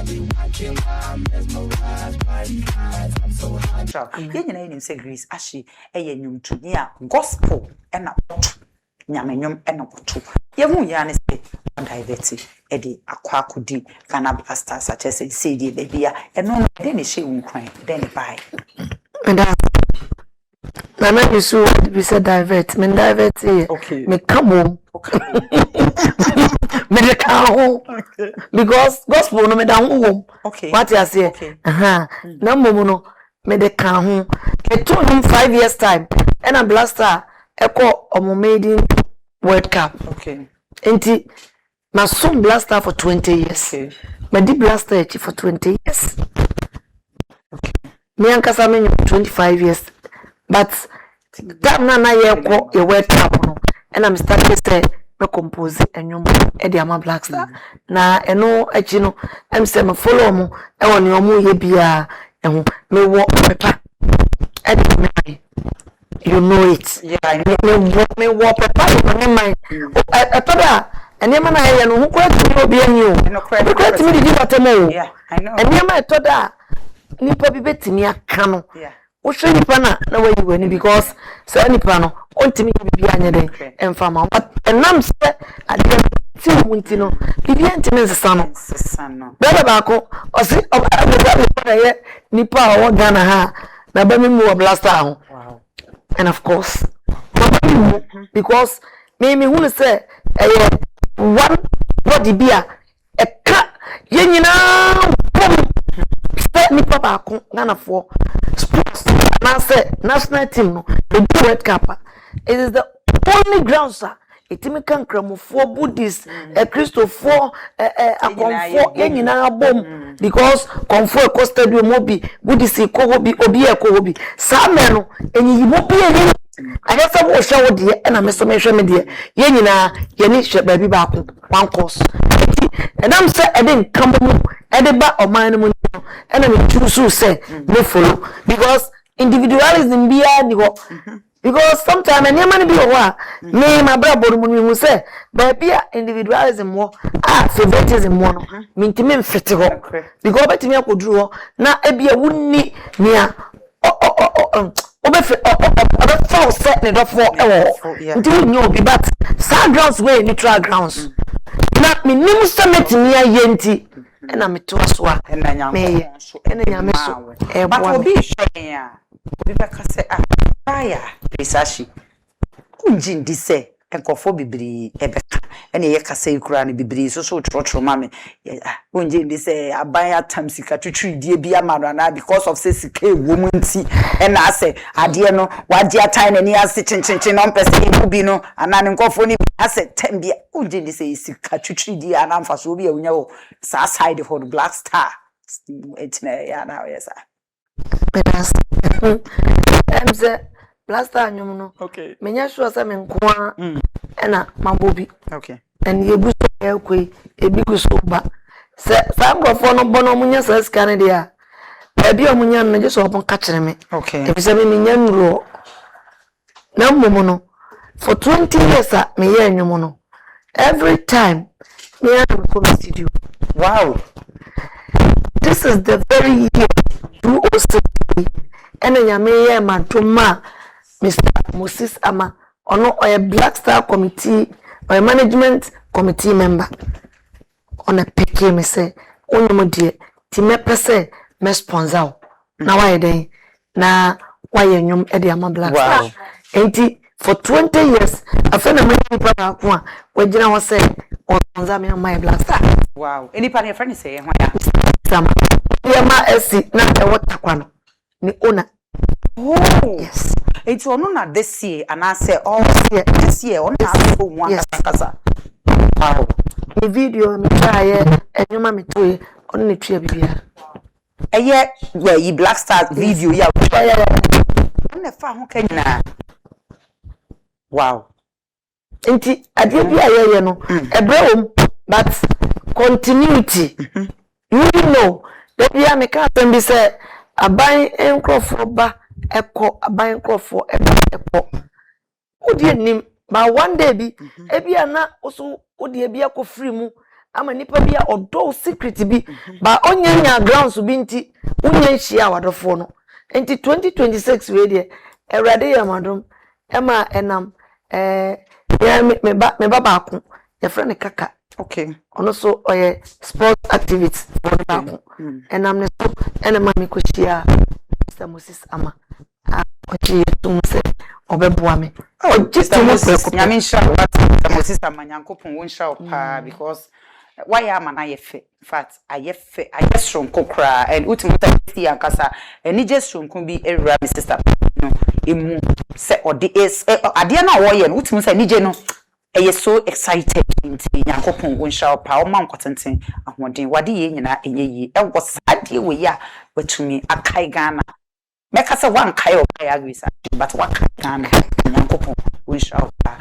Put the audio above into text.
You say Grace, Ashi, a to near gospel and a Nyamenyum and a two. Yamu Yanis, Diverty, Eddie, Aquacudi, Ghana Blaster, such as a CD, baby, and no, then she won't cry, then buy. My man is so we said divert, me divert here. Okay. Me come home. Okay. Me the home. Okay. Because gospel no me down home. Okay. What you say? Okay. No no. Me the home. Me told him 5 years time. And a blaster echo omo made in World Cup. Okay. Enti my son blaster for 20 years. Okay. Me di blaster for 20 years. Okay. Me ankasa me 25 years. But that nana ye ko e World Cup no and I'm starting to say me compose enyom e de ama Black Star na eno achi no em say me follow mo e woni omo ye bia eho me wo pepa e de me you know it yeah me wo pepa me mind atoda enema na ye no hu kwa ti obi anyi o no kwa ti me di batemo yeah I know enema atoda nipa bi betimi aka no yeah Ushe nipana na we you because so nipano ontimi bibia anya den emfama but enam se ade ti muntino bibia ntimi nsesa no bebe baako osi obada ye nipa o Ghana ha na ba mi mu blaster ho wow and of course because me hu say one body bia e ka ye nyina nipa baako Ghana for sports na say national team no the World Cup it is the only ground sir etimi kan kramofo Buddhist Christopher akonfo yenyina bom because konfo e stadium obi Buddhist ko obi e ko obi saa no enyi mo bi eni ayesa wo hwe wo de e na meso mehwe me de yenyina yeni hwe ba bi baako one course and I'm say I didn't come ba oman no and I choose say me follow because individualism be ni ho because sometimes any man be ho me my brother mu say baby individualism wo favoritism mo no me ntimi mfete ho because betimi akoduru ho na ebia wunni nia obefa set ne dofo ntimi nyo obi but sad grounds wey neutral grounds na minim summit ni ayenti na metoswa na nyame so but obi hwen a obi beka se aya research kunjin di se enkofo bibiri ebeka ene ye kasa ikura ne bibiri so trotro mame kunjin di se aban atam sika twitwi die bia maro na because of say sika ewo nti ena ase ade no wade atai na ni ase chinchin no mpese ibubi no anane nkofo ni ase tembia kunjin di se sika twitwi die anamfa so obi awunya wo sa side for the Black Star etina ya na yesa pedas emze Blaster anyum no okay menya sure say me nkoa ena mabobi okay and yebu so ekwe ebigu so ba se sangrofo no bono munya sa scan dia abi omunya no je so obon ka kire me okay e se me menya nuro na mmomo no for 20 years me ye anyum no every time me am come studio wow this is the very year 2006 ena nyame ye matoma Mr. Moses Ama ono a Black Star committee or management committee member on a picky me say only dear ti me pese me sponsor na why dey na why nyum e dey ama Black Star enti for 20 years afena me papa ko a wagina wo say on sponsor me my Black Star wow any pan your friend say ho ya sama ya ma esi na e wotakwa no ni ona oh yes it's ono na this year and I say all this year on na so one kasa wow the video me try enyuma me toy on ne tua bibia eye where you Black Star video ya na fa ho kanyina wow enti ade bia ye no ebrewom but continuity you know that we are make up and be say aban enkrofo ba eko aban krofo eko odi enim ba one day bi ebia na oso odi ebia ko free mu ama nipa bia odo secret bi ba onyanya grounds bi nti unya hia wadofo no enti 2026 we de Ewrade yamadom ema enam ya me ba baako ya friend kaka okay ono so oye sport activities baako enam ne so enema me ko hia Mr. Moses ama ochi yetum se obeboa me Mr. Moses nyame nsha Mr. Moses ama nyankopon won nsha opa because why am na yefe in fact ayefe ayesronko kra and ultimate see ankasa eni jesronko bi ewura me sister no emu se odi is ade na wo ye no ultimate say nije no eye so excited nti nyankopon won nsha opa o ma nkotenten ahoden wade ye nyina enyeyi e wo sade we ya watumi akai Ghana meka se wan kai o kai agree but wakai Ghana nyankopon won nsha opa